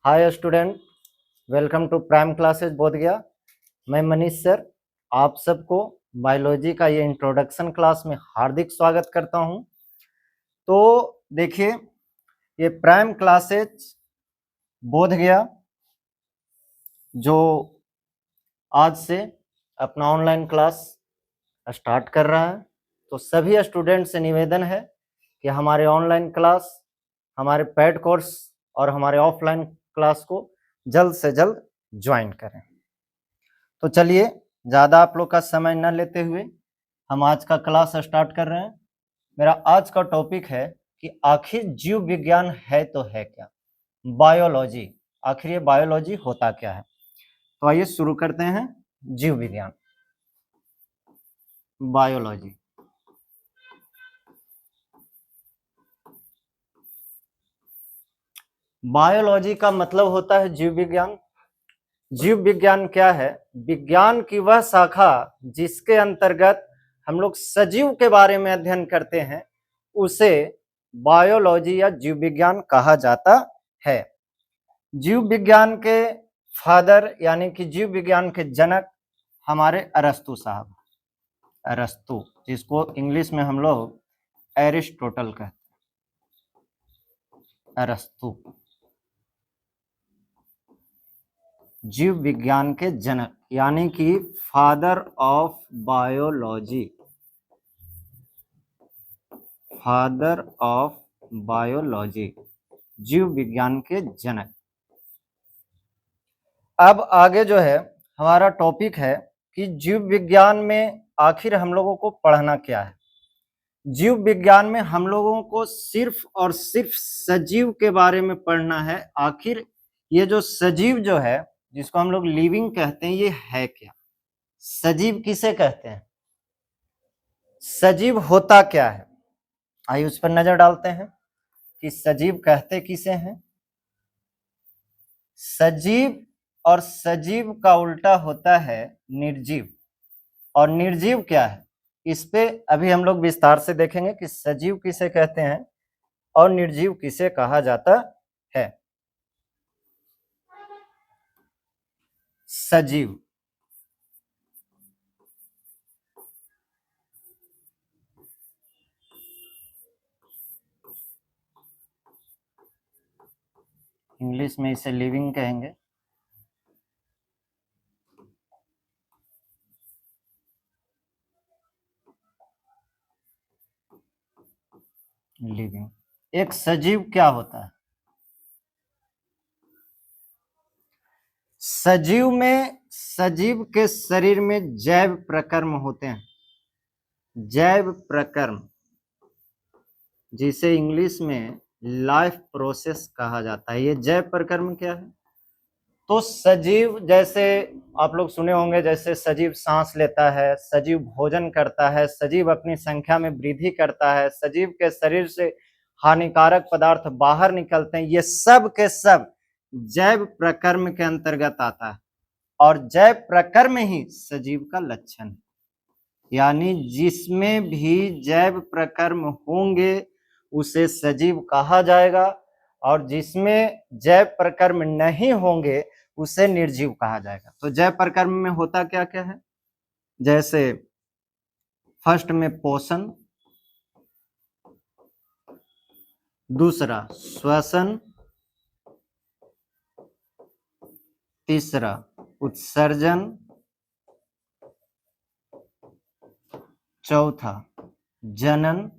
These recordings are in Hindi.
Hi student, welcome to prime classes Bodhgaya. मैं मनीष सर आप सबको बायोलॉजी का ये इंट्रोडक्शन क्लास में हार्दिक स्वागत करता हूं। तो देखिए, ये प्राइम क्लासेस बोधगया जो आज से अपना ऑनलाइन क्लास स्टार्ट कर रहा है, तो सभी स्टूडेंट से निवेदन है कि हमारे ऑनलाइन क्लास, हमारे पेड कोर्स और हमारे ऑफलाइन क्लास को जल्द से जल्द ज्वाइन करें। तो चलिए, ज़्यादा आप लोग का समय न लेते हुए हम आज का क्लास स्टार्ट कर रहे हैं। मेरा आज का टॉपिक है कि आखिर जीव विज्ञान है तो है क्या, बायोलॉजी। आखिर ये बायोलॉजी होता क्या है। तो आइए शुरू करते हैं। जीव विज्ञान, बायोलॉजी। बायोलॉजी का मतलब होता है जीव विज्ञान। जीव विज्ञान क्या है? विज्ञान की वह शाखा जिसके अंतर्गत हम लोग सजीव के बारे में अध्ययन करते हैं, उसे बायोलॉजी या जीव विज्ञान कहा जाता है। जीव विज्ञान के फादर यानी कि जीव विज्ञान के जनक हमारे अरस्तु साहब, अरस्तु, जिसको इंग्लिश में हम लोग एरिस्टोटल कहते हैं। अरस्तु जीव विज्ञान के जनक यानी कि father of biology, father of biology, जीव विज्ञान के जनक। अब आगे जो है हमारा टॉपिक है कि जीव विज्ञान में आखिर हम लोगों को पढ़ना क्या है। जीव विज्ञान में हम लोगों को सिर्फ और सिर्फ सजीव के बारे में पढ़ना है। आखिर ये जो सजीव जो है, जिसको हम लोग लिविंग कहते हैं, ये है क्या? सजीव किसे कहते हैं? सजीव होता क्या है? आइए उस पर नजर डालते हैं कि सजीव कहते किसे हैं। सजीव और सजीव का उल्टा होता है निर्जीव। और निर्जीव क्या है, इस पे अभी हम लोग विस्तार से देखेंगे कि सजीव किसे कहते हैं और निर्जीव किसे कहा जाता है। सजीव, इंग्लिश में इसे लिविंग कहेंगे। लिविंग। एक सजीव क्या होता है? सजीव में, सजीव के शरीर में जैव प्रकर्म होते हैं। जैव प्रकर्म, जिसे इंग्लिश में लाइफ प्रोसेस कहा जाता है। ये जैव प्रकर्म क्या है? तो सजीव, जैसे आप लोग सुने होंगे, जैसे सजीव सांस लेता है, सजीव भोजन करता है, सजीव अपनी संख्या में वृद्धि करता है, सजीव के शरीर से हानिकारक पदार्थ बाहर निकलते हैं, ये सब के सब जैव प्रकर्म के अंतर्गत आता है। और जैव प्रकर्म ही सजीव का लक्षण है। यानी जिसमें भी जैव प्रकर्म होंगे उसे सजीव कहा जाएगा, और जिसमें जैव प्रकर्म नहीं होंगे उसे निर्जीव कहा जाएगा। तो जैव प्रकर्म में होता क्या क्या है? जैसे फर्स्ट में पोषण, दूसरा श्वसन, तीसरा उत्सर्जन, चौथा जनन,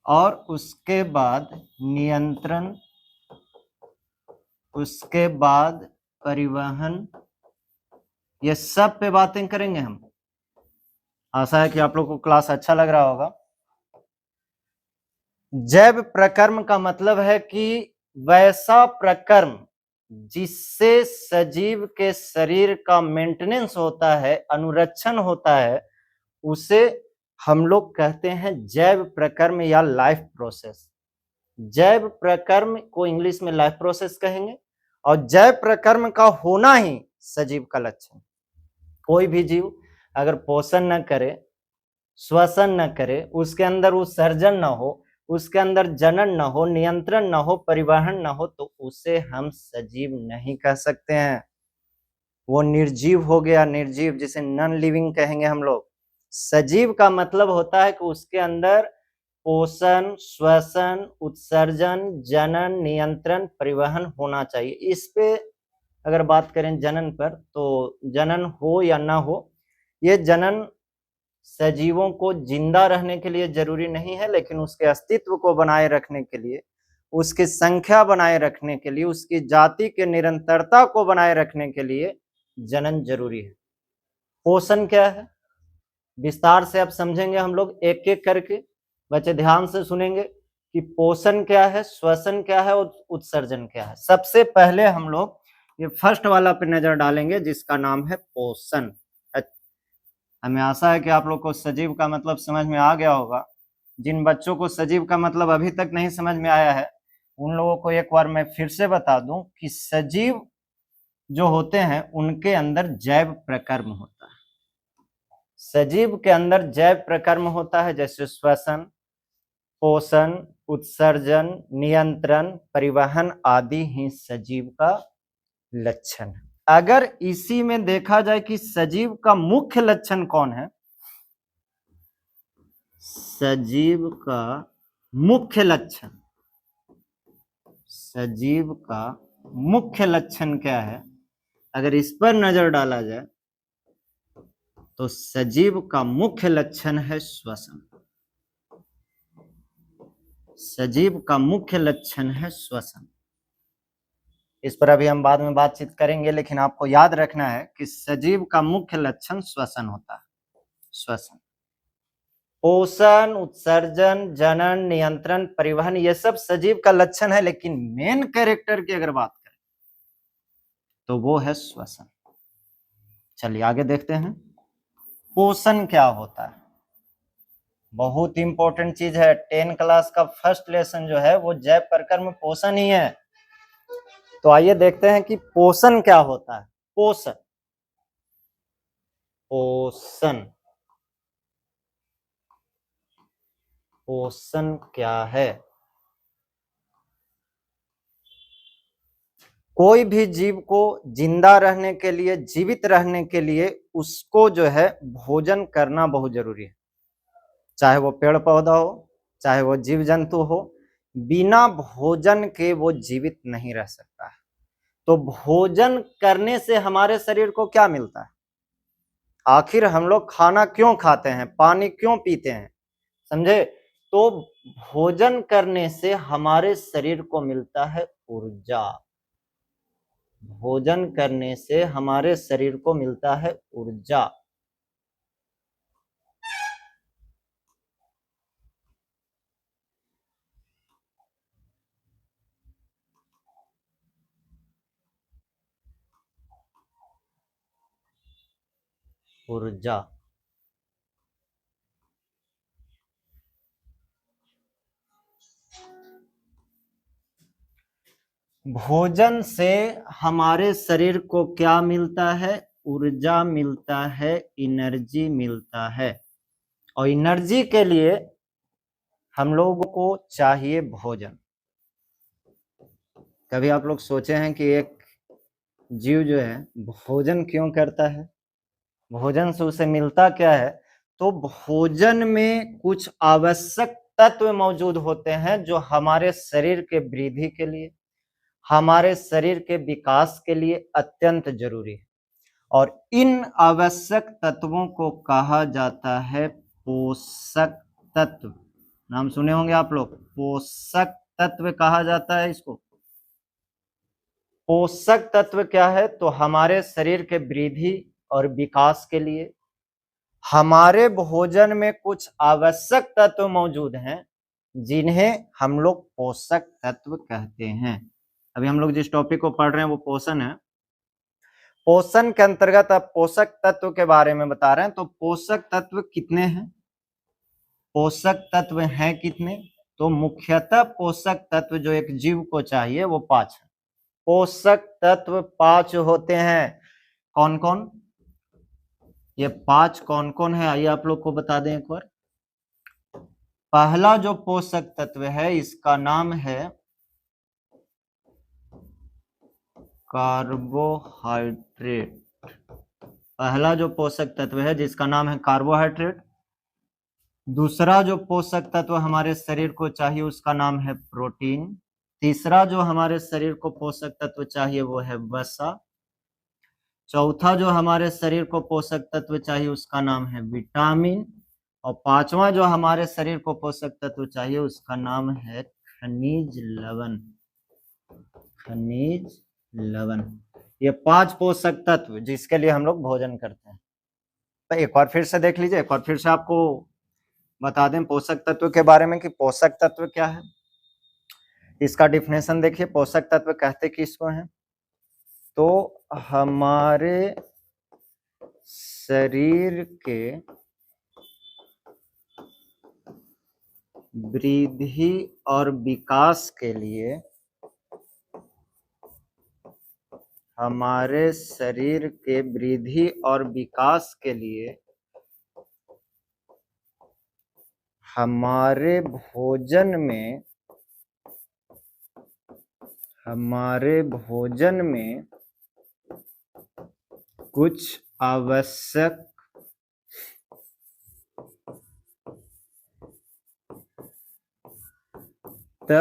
और उसके बाद नियंत्रण, उसके बाद परिवहन। ये सब पे बातें करेंगे हम। आशा है कि आप लोग को क्लास अच्छा लग रहा होगा। जैव प्रकर्म का मतलब है कि वैसा प्रकर्म जिससे सजीव के शरीर का मेंटेनेंस होता है, अनुरक्षण होता है, उसे हम लोग कहते हैं जैव प्रकर्म या लाइफ प्रोसेस। जैव प्रकर्म को इंग्लिश में लाइफ प्रोसेस कहेंगे, और जैव प्रकर्म का होना ही सजीव का लक्षण। कोई भी जीव अगर पोषण न करे, श्वसन न करे, उसके अंदर उत्सर्जन न हो, उसके अंदर जनन न हो, नियंत्रण न हो, परिवहन न हो, तो उसे हम सजीव नहीं कह सकते हैं। वो निर्जीव हो गया, निर्जीव, जिसे नॉन लिविंग कहेंगे हम लोग। सजीव का मतलब होता है कि उसके अंदर पोषण, श्वसन, उत्सर्जन, जनन, नियंत्रण, परिवहन होना चाहिए। इस पे अगर बात करें जनन पर, तो जनन हो या ना हो, ये जनन सजीवों को जिंदा रहने के लिए जरूरी नहीं है, लेकिन उसके अस्तित्व को बनाए रखने के लिए, उसकी संख्या बनाए रखने के लिए, उसकी जाति के निरंतरता को बनाए रखने के लिए जनन जरूरी है। पोषण क्या है, विस्तार से अब समझेंगे हम लोग एक एक करके। बच्चे ध्यान से सुनेंगे कि पोषण क्या है, श्वसन क्या है और उत्सर्जन क्या है। सबसे पहले हम लोग ये फर्स्ट वाला पे नजर डालेंगे, जिसका नाम है पोषण। हमें आशा है कि आप लोग को सजीव का मतलब समझ में आ गया होगा। जिन बच्चों को सजीव का मतलब अभी तक नहीं समझ में आया है, उन लोगों को एक बार मैं फिर से बता दूं कि सजीव जो होते हैं उनके अंदर जैव प्रकर्म होता है। सजीव के अंदर जैव प्रकर्म होता है, जैसे श्वसन, पोषण, उत्सर्जन, नियंत्रण, परिवहन आदि ही सजीव का लक्षण है। अगर इसी में देखा जाए कि सजीव का मुख्य लक्षण कौन है, सजीव का मुख्य लक्षण, सजीव का मुख्य लक्षण क्या है, अगर इस पर नजर डाला जाए तो सजीव का मुख्य लक्षण है श्वसन। सजीव का मुख्य लक्षण है श्वसन। इस पर अभी हम बाद में बातचीत करेंगे, लेकिन आपको याद रखना है कि सजीव का मुख्य लक्षण श्वसन होता है। श्वसन, पोषण, उत्सर्जन, जनन, नियंत्रण, परिवहन, ये सब सजीव का लक्षण है, लेकिन मेन कैरेक्टर की अगर बात करें तो वो है श्वसन। चलिए आगे देखते हैं, पोषण क्या होता है। बहुत इंपॉर्टेंट चीज है। 10 क्लास का फर्स्ट लेसन जो है वो जैव प्रकर्म पोषण ही है। तो आइए देखते हैं कि पोषण क्या होता है। पोषण, पोषण, पोषण क्या है। कोई भी जीव को जिंदा रहने के लिए, जीवित रहने के लिए उसको जो है भोजन करना बहुत जरूरी है। चाहे वो पेड़ पौधा हो, चाहे वो जीव जंतु हो, बिना भोजन के वो जीवित नहीं रह सकता है। तो भोजन करने से हमारे शरीर को क्या मिलता है, आखिर हम लोग खाना क्यों खाते हैं, पानी क्यों पीते हैं, समझे। तो भोजन करने से हमारे शरीर को मिलता है ऊर्जा। भोजन करने से हमारे शरीर को मिलता है ऊर्जा। ऊर्जा, भोजन से हमारे शरीर को क्या मिलता है, ऊर्जा मिलता है, एनर्जी मिलता है। और एनर्जी के लिए हम लोगों को चाहिए भोजन। कभी आप लोग सोचे हैं कि एक जीव जो है भोजन क्यों करता है, भोजन से उसे मिलता क्या है। तो भोजन में कुछ आवश्यक तत्व मौजूद होते हैं जो हमारे शरीर के वृद्धि के लिए, हमारे शरीर के विकास के लिए अत्यंत जरूरी है। और इन आवश्यक तत्वों को कहा जाता है पोषक तत्व। नाम सुने होंगे आप लोग, पोषक तत्व कहा जाता है इसको। पोषक तत्व क्या है, तो हमारे शरीर के वृद्धि और विकास के लिए हमारे भोजन में कुछ आवश्यक तत्व मौजूद हैं, जिन्हें हम लोग पोषक तत्व कहते हैं। अभी हम लोग जिस टॉपिक को पढ़ रहे हैं वो पोषण है। पोषण के अंतर्गत अब पोषक तत्व के बारे में बता रहे हैं। तो पोषक तत्व कितने हैं, पोषक तत्व हैं कितने, तो मुख्यतः पोषक तत्व जो एक जीव को चाहिए वो 5 है। पोषक तत्व 5 होते हैं। कौन कौन, ये 5 कौन कौन है, आइए आप लोग को बता दें एक बार। पहला जो पोषक तत्व है इसका नाम है कार्बोहाइड्रेट। पहला जो पोषक तत्व है जिसका नाम है कार्बोहाइड्रेट। दूसरा जो पोषक तत्व हमारे शरीर को चाहिए उसका नाम है प्रोटीन। तीसरा जो हमारे शरीर को पोषक तत्व चाहिए वो है वसा। चौथा जो हमारे शरीर को पोषक तत्व चाहिए उसका नाम है विटामिन। और पांचवा जो हमारे शरीर को पोषक तत्व चाहिए उसका नाम है खनिज लवण। खनिज लवण, ये 5 पोषक तत्व जिसके लिए हम लोग भोजन करते हैं। तो एक बार फिर से देख लीजिए, एक बार फिर से आपको बता दें पोषक तत्व के बारे में कि पोषक तत्व क्या है। इसका डिफिनेशन देखिए, पोषक तत्व कहते किसको हैं? तो हमारे शरीर के वृद्धि और विकास के लिए, हमारे शरीर के वृद्धि और विकास के लिए हमारे भोजन में कुछ आवश्यक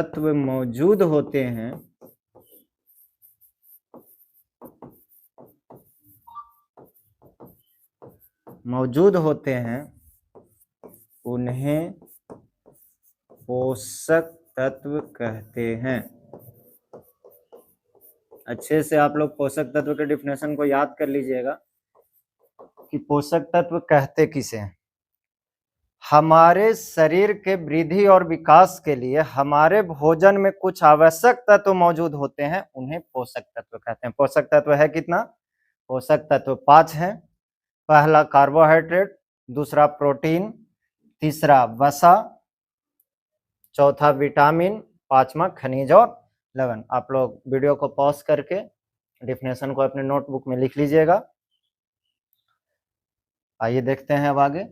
तत्व मौजूद होते हैं, उन्हें पोषक तत्व कहते हैं। अच्छे से आप लोग पोषक तत्व के डिफिनेशन को याद कर लीजिएगा कि पोषक तत्व कहते किसे हैं। हमारे शरीर के वृद्धि और विकास के लिए हमारे भोजन में कुछ आवश्यक तत्व मौजूद होते हैं, उन्हें पोषक तत्व कहते हैं। पोषक तत्व है कितना? पोषक तत्व 5 हैं। पहला कार्बोहाइड्रेट, दूसरा प्रोटीन, तीसरा वसा, चौथा विटामिन, पांचवा खनिज और लवण। आप लोग वीडियो को पॉज करके डिफिनेशन को अपने नोटबुक में लिख लीजिएगा। आइए देखते हैं अब आगे।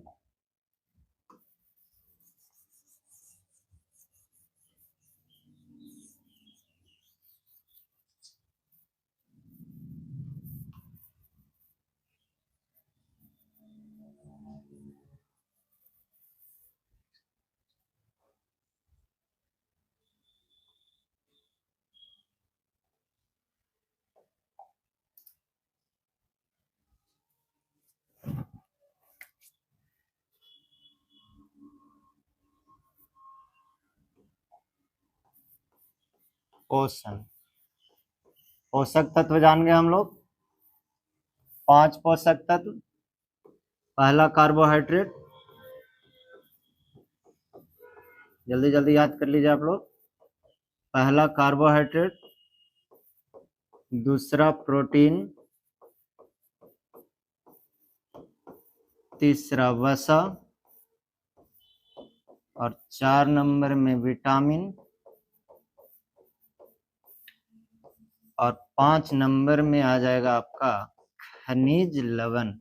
पोषण, पोषक तत्व जान गए हम लोग। 5 पोषक तत्व। पहला कार्बोहाइड्रेट, जल्दी जल्दी याद कर लीजिए आप लोग। पहला कार्बोहाइड्रेट, दूसरा प्रोटीन, तीसरा वसा, और 4 नंबर में विटामिन, और 5 नंबर में आ जाएगा आपका खनिज लवण।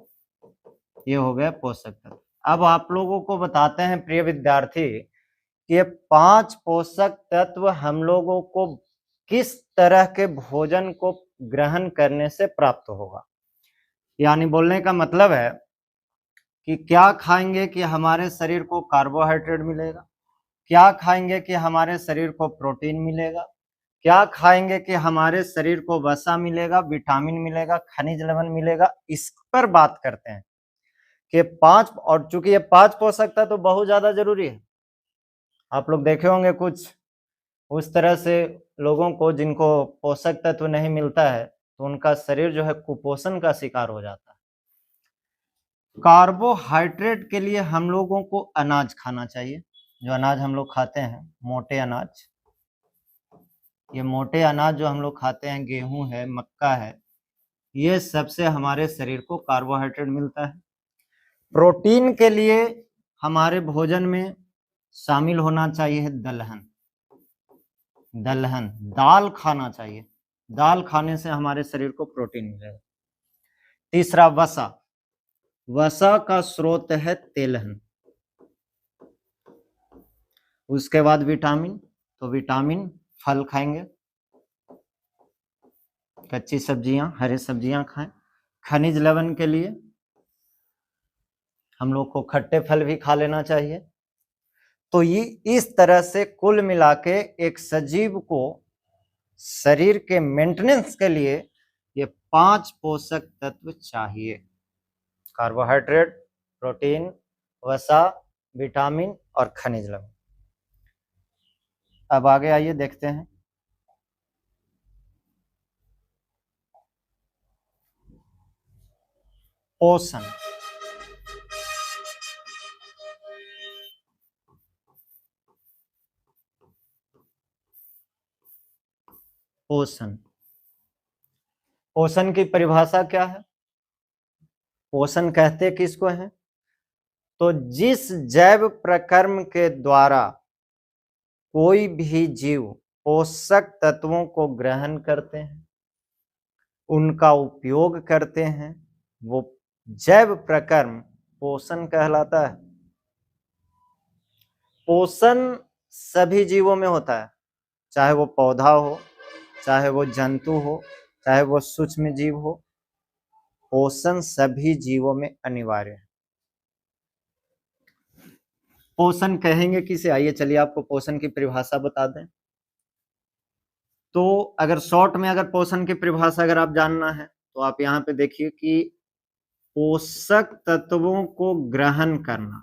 ये हो गया पोषक तत्व। अब आप लोगों को बताते हैं प्रिय विद्यार्थी कि ये 5 पोषक तत्व हम लोगों को किस तरह के भोजन को ग्रहण करने से प्राप्त होगा। यानी बोलने का मतलब है कि क्या खाएंगे कि हमारे शरीर को कार्बोहाइड्रेट मिलेगा, क्या खाएंगे कि हमारे शरीर को प्रोटीन मिलेगा, क्या खाएंगे कि हमारे शरीर को वसा मिलेगा, विटामिन मिलेगा, खनिज लवण मिलेगा। इस पर बात करते हैं कि 5, और चूंकि ये 5 पोषक तत्व तो बहुत ज्यादा जरूरी है। आप लोग देखे होंगे कुछ उस तरह से लोगों को जिनको पोषक तत्व नहीं मिलता है तो उनका शरीर जो है कुपोषण का शिकार हो जाता है। कार्बोहाइड्रेट के लिए हम लोगों को अनाज खाना चाहिए। जो अनाज हम लोग खाते हैं, मोटे अनाज, ये मोटे अनाज जो हम लोग खाते हैं, गेहूं है, मक्का है, ये सबसे हमारे शरीर को कार्बोहाइड्रेट मिलता है। प्रोटीन के लिए हमारे भोजन में शामिल होना चाहिए दलहन। दाल खाना चाहिए, दाल खाने से हमारे शरीर को प्रोटीन मिलेगा। तीसरा वसा का स्रोत है तेलहन। उसके बाद विटामिन, तो विटामिन फल खाएंगे, कच्ची सब्जियां, हरी सब्जियां खाएं। खनिज लवण के लिए हम लोग को खट्टे फल भी खा लेना चाहिए। तो ये इस तरह से कुल मिला के एक सजीव को शरीर के मेंटेनेंस के लिए ये 5 पोषक तत्व चाहिए: कार्बोहाइड्रेट, प्रोटीन, वसा, विटामिन और खनिज लवण। अब आगे आइए देखते हैं। पोषण। पोषण, पोषण की परिभाषा क्या है? पोषण कहते किसको हैं? तो जिस जैव प्रक्रम के द्वारा कोई भी जीव पोषक तत्वों को ग्रहण करते हैं, उनका उपयोग करते हैं, वो जैव प्रक्रम पोषण कहलाता है। पोषण सभी जीवों में होता है, चाहे वो पौधा हो, चाहे वो जंतु हो, चाहे वो सूक्ष्म जीव हो, पोषण सभी जीवों में अनिवार्य है। पोषण कहेंगे किसे? आइए चलिए आपको पोषण की परिभाषा बता दें। तो अगर शॉर्ट में अगर पोषण की परिभाषा अगर आप जानना है तो आप यहाँ पे देखिए कि पोषक तत्वों को ग्रहण करना,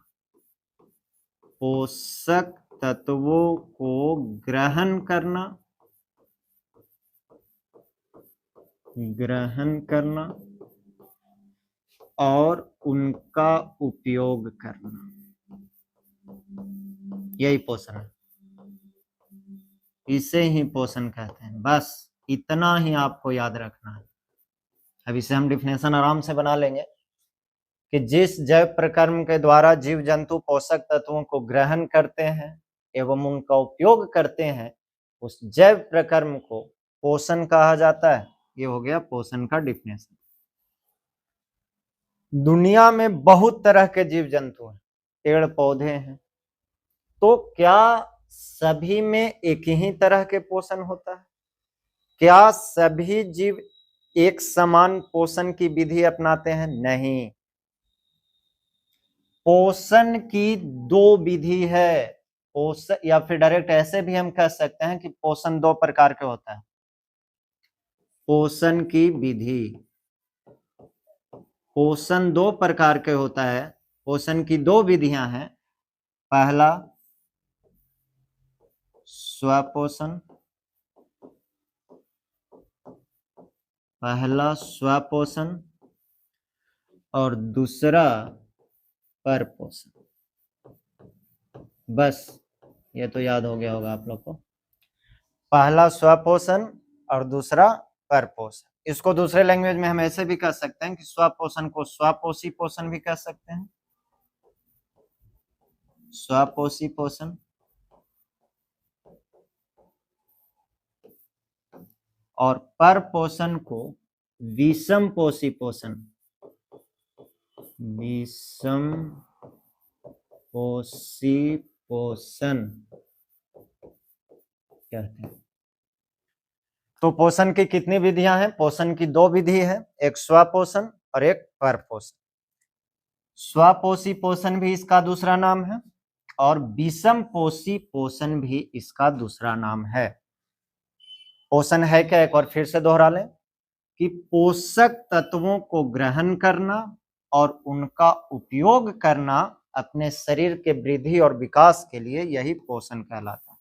पोषक तत्वों को ग्रहण करना, ग्रहण करना और उनका उपयोग करना, यही पोषण है। इसे ही पोषण कहते हैं। बस इतना ही आपको याद रखना है। अब इसे हम डिफिनेशन आराम से बना लेंगे कि जिस जैव प्रक्रम के द्वारा जीव जंतु पोषक तत्वों को ग्रहण करते हैं एवं उनका उपयोग करते हैं, उस जैव प्रक्रम को पोषण कहा जाता है। ये हो गया पोषण का डिफिनेशन। दुनिया में बहुत तरह के जीव जंतु हैं, पेड़ पौधे हैं, तो क्या सभी में एक ही तरह के पोषण होता है? क्या सभी जीव एक समान पोषण की विधि अपनाते हैं? नहीं। पोषण की 2 विधि है। पोषण, या फिर डायरेक्ट ऐसे भी हम कह सकते हैं कि पोषण 2 प्रकार के होता है। पोषण की विधि, पोषण 2 प्रकार के होता है। पोषण की 2 विधियां हैं। पहला स्वपोषण, पहला स्वपोषण और दूसरा परपोषण। बस ये तो याद हो गया होगा आप लोग को। पहला स्वपोषण और दूसरा परपोषण। इसको दूसरे लैंग्वेज में हम ऐसे भी कह सकते हैं कि स्वपोषण को स्वपोषी पोषण भी कह सकते हैं, स्वपोषी पोषण, और परपोषण को विषम पोषी पोषण, विषम पोषी पोषण कहते हैं। तो पोषण की कितनी विधियां हैं? पोषण की 2 विधि है, एक स्वपोषण और एक परपोषण। स्वपोषी पोषण भी इसका दूसरा नाम है और विषम पोषी पोषण भी इसका दूसरा नाम है। पोषण है क्या? एक और फिर से दोहरा लें कि पोषक तत्वों को ग्रहण करना और उनका उपयोग करना अपने शरीर के वृद्धि और विकास के लिए, यही पोषण कहलाता है।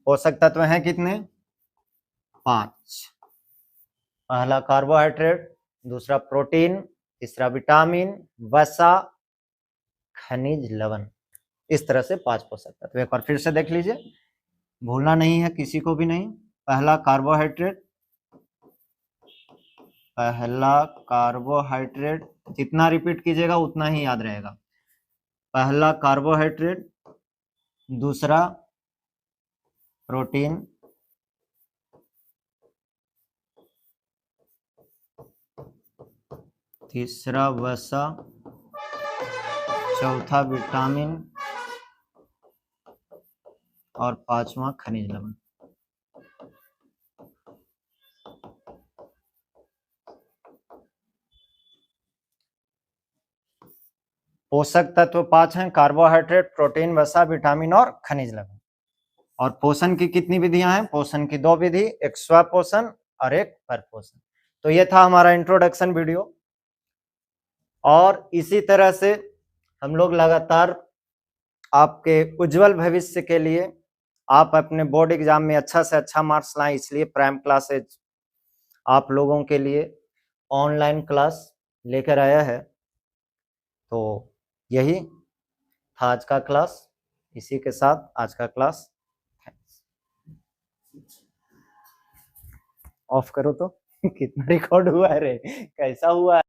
पोषक तत्व हैं कितने? 5। पहला कार्बोहाइड्रेट, दूसरा प्रोटीन, तीसरा विटामिन, वसा, खनिज लवण। इस तरह से 5 पोषक तत्व। एक बार फिर से देख लीजिए, भूलना नहीं है किसी को भी नहीं। पहला कार्बोहाइड्रेट, पहला कार्बोहाइड्रेट, जितना रिपीट कीजिएगा उतना ही याद रहेगा। पहला कार्बोहाइड्रेट, दूसरा प्रोटीन, तीसरा वसा, चौथा विटामिन और 5वां खनिज लवण। पोषक तत्व 5 हैं, कार्बोहाइड्रेट, प्रोटीन, वसा, विटामिन और खनिज लवण। और पोषण की कितनी विधियां हैं? पोषण की 2 विधि, एक स्वपोषण और एक परपोषण। तो ये था हमारा इंट्रोडक्शन वीडियो, और इसी तरह से हम लोग लगातार आपके उज्जवल भविष्य के लिए, आप अपने बोर्ड एग्जाम में अच्छा से अच्छा मार्क्स लाएं, इसलिए प्राइम क्लासेज आप लोगों के लिए ऑनलाइन क्लास लेकर आया है। तो यही था आज का क्लास, इसी के साथ आज का क्लास ऑफ करो तो कितना रिकॉर्ड हुआ है रे, कैसा हुआ है?